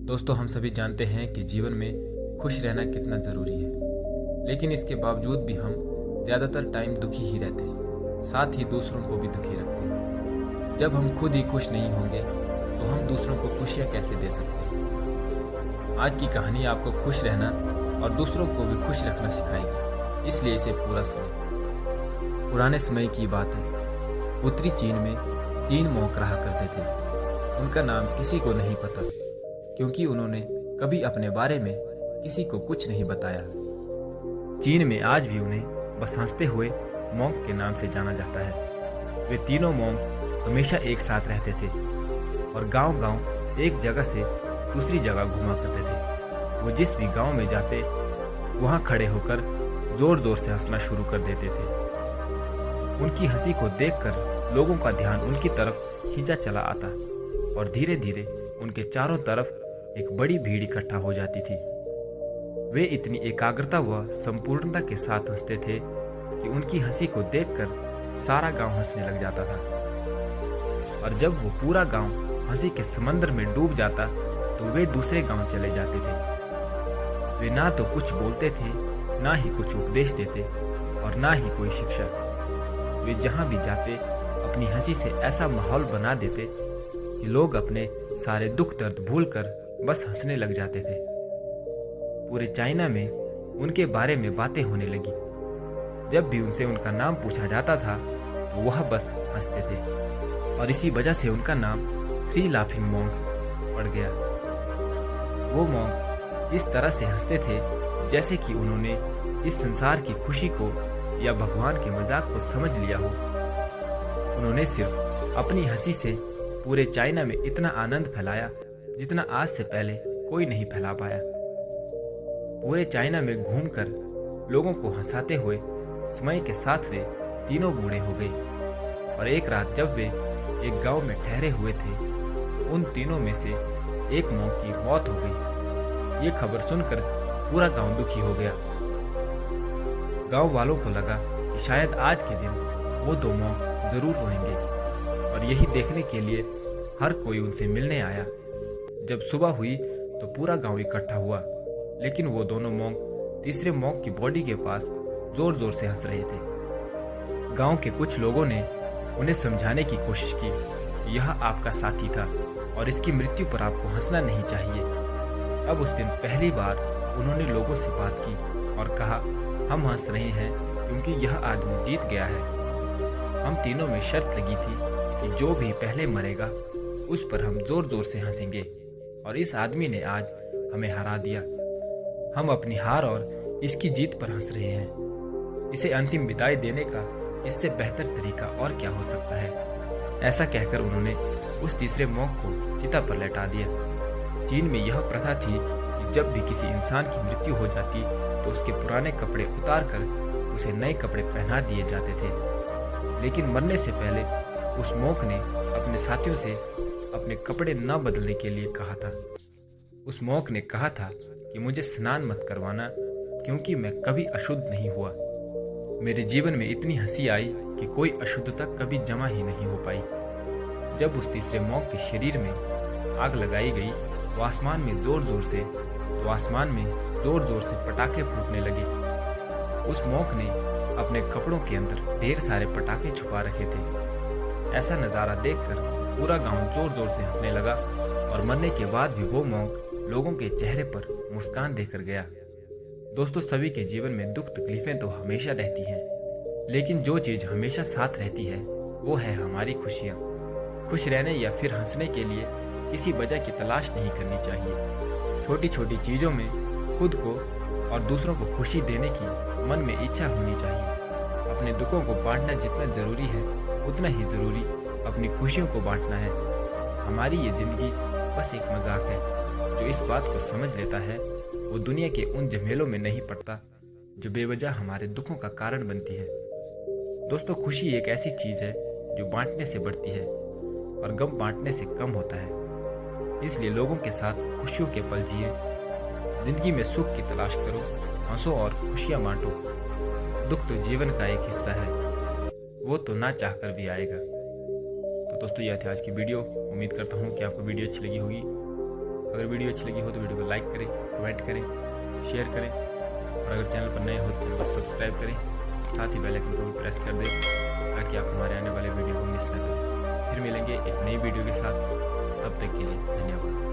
दोस्तों, हम सभी जानते हैं कि जीवन में खुश रहना कितना ज़रूरी है, लेकिन इसके बावजूद भी हम ज़्यादातर टाइम दुखी ही रहते हैं, साथ ही दूसरों को भी दुखी रखते हैं। जब हम खुद ही खुश नहीं होंगे तो हम दूसरों को खुशियाँ कैसे दे सकते हैं। आज की कहानी आपको खुश रहना और दूसरों को भी खुश रखना सिखाएगी, इसलिए इसे पूरा सुनें। पुराने समय की बात है। उत्तरी चीन में 3 मॉन्क रहा करते थे। उनका नाम किसी को नहीं पता, क्योंकि उन्होंने कभी अपने बारे में किसी को कुछ नहीं बताया। चीन में आज भी उन्हें बस हंसते हुए मॉन्क के नाम से जाना जाता है। वे तीनों मॉन्क हमेशा एक साथ रहते थे और गांव-गांव एक जगह से दूसरी जगह घूमा करते थे। वो जिस भी गांव में जाते वहां खड़े होकर जोर जोर से हंसना शुरू कर देते थे। उनकी हंसी को देखकर लोगों का ध्यान उनकी तरफ खींचा चला आता और धीरे धीरे उनके चारों तरफ एक बड़ी भीड़ इकट्ठा हो जाती थी। वे इतनी एकाग्रता व संपूर्णता के साथ हंसते थे कि उनकी हंसी को देखकर सारा गांव हंसने लग जाता था। और जब वो पूरा गांव हंसी के समंदर में डूब जाता तो वे दूसरे गांव चले जाते थे। वे ना तो कुछ बोलते थे, ना ही कुछ उपदेश देते और ना ही कोई शिक्षा। वे जहां भी जाते अपनी हंसी से ऐसा माहौल बना देते कि लोग अपने सारे दुख दर्द भूलकर बस हंसने लग जाते थे। पूरे चाइना में उनके बारे में बातें होने लगी। जब भी उनसे उनका नाम पूछा जाता था तो वह बस हंसते थे और इसी वजह से उनका नाम 3 लाफिंग मॉन्क्स पड़ गया। वो मॉन्क इस तरह से हंसते थे जैसे कि उन्होंने इस संसार की खुशी को या भगवान के मजाक को समझ लिया हो। उन्होंने सिर्फ अपनी हंसी से पूरे चाइना में इतना आनंद फैलाया जितना आज से पहले कोई नहीं फैला पाया। पूरे चाइना में घूमकर लोगों को हंसाते हुए समय के साथ वे तीनों बूढ़े हो गए और एक रात जब वे एक गांव में ठहरे हुए थे तो उन तीनों में से एक मॉन्क की मौत हो गई। ये खबर सुनकर पूरा गांव दुखी हो गया। गांव वालों को लगा कि शायद आज के दिन वो 2 मॉन्क जरूर रोएंगे और यही देखने के लिए हर कोई उनसे मिलने आया। जब सुबह हुई तो पूरा गांव इकट्ठा हुआ, लेकिन वो दोनों मॉन्क तीसरे मॉन्क की बॉडी के पास जोर जोर से हंस रहे थे। गांव के कुछ लोगों ने उन्हें समझाने की कोशिश की कि यह आपका साथी था और इसकी मृत्यु पर आपको हंसना नहीं चाहिए। अब उस दिन पहली बार उन्होंने लोगों से बात की और कहा, हम हंस रहे हैं क्योंकि यह आदमी जीत गया है। हम तीनों में शर्त लगी थी कि जो भी पहले मरेगा उस पर हम जोर जोर से हंसेंगे और इस आदमी ने आज हमें हरा दिया। हम अपनी हार और इसकी जीत पर हंस रहे हैं। इसे अंतिम विदाई देने का इससे बेहतर तरीका और क्या हो सकता है। ऐसा कहकर उन्होंने उस तीसरे मॉन्क को चिता पर लेटा दिया। चीन में यह प्रथा थी कि जब भी किसी इंसान की मृत्यु हो जाती तो उसके पुराने कपड़े उतार कर उसे नए कपड़े पहना दिए जाते थे। लेकिन मरने से पहले उस मॉन्क ने अपने साथियों से अपने कपड़े न बदलने के लिए कहा था। उस मॉन्क ने कहा था कि मुझे स्नान मत करवाना क्योंकि मैं कभी अशुद्ध नहीं हुआ। मेरे जीवन में इतनी हंसी आई कि कोई अशुद्धता कभी जमा ही नहीं हो पाई। जब उस तीसरे मॉन्क के शरीर में आग लगाई गई तो आसमान में जोर जोर से पटाखे फूटने लगे। उस मॉन्क ने अपने कपड़ों के अंदर ढेर सारे पटाखे छुपा रखे थे। ऐसा नज़ारा देखकर पूरा गांव जोर जोर से हंसने लगा और मरने के बाद भी वो मॉन्क लोगों के चेहरे पर मुस्कान देकर गया। दोस्तों, सभी के जीवन में दुख तकलीफें तो हमेशा रहती हैं, लेकिन जो चीज़ हमेशा साथ रहती है वो है हमारी खुशियाँ। खुश रहने या फिर हंसने के लिए किसी वजह की तलाश नहीं करनी चाहिए। छोटी छोटी चीज़ों में खुद को और दूसरों को खुशी देने की मन में इच्छा होनी चाहिए। अपने दुखों को बांटना जितना ज़रूरी है उतना ही ज़रूरी अपनी खुशियों को बांटना है। हमारी ये ज़िंदगी बस एक मजाक है। जो इस बात को समझ लेता है वो दुनिया के उन झमेलों में नहीं पड़ता जो बेवजह हमारे दुखों का कारण बनती है। दोस्तों, खुशी एक ऐसी चीज़ है जो बांटने से बढ़ती है और गम बांटने से कम होता है। इसलिए लोगों के साथ खुशियों के पल जिए। जिंदगी में सुख की तलाश करो, हंसो और खुशियाँ बांटो। दुख तो जीवन का एक हिस्सा है, वो तो ना चाहकर भी आएगा। तो दोस्तों, यह थी आज की वीडियो। उम्मीद करता हूँ कि आपको वीडियो अच्छी लगी होगी। अगर वीडियो अच्छी लगी हो तो वीडियो को लाइक करें, कमेंट करें, शेयर करें और अगर चैनल पर नए हो तो चैनल को सब्सक्राइब करें, साथ ही बेल आइकन को भी प्रेस कर दें ताकि आप हमारे आने वाले वीडियो को मिस ना करें। फिर मिलेंगे एक नई वीडियो के साथ, तब तक के लिए धन्यवाद।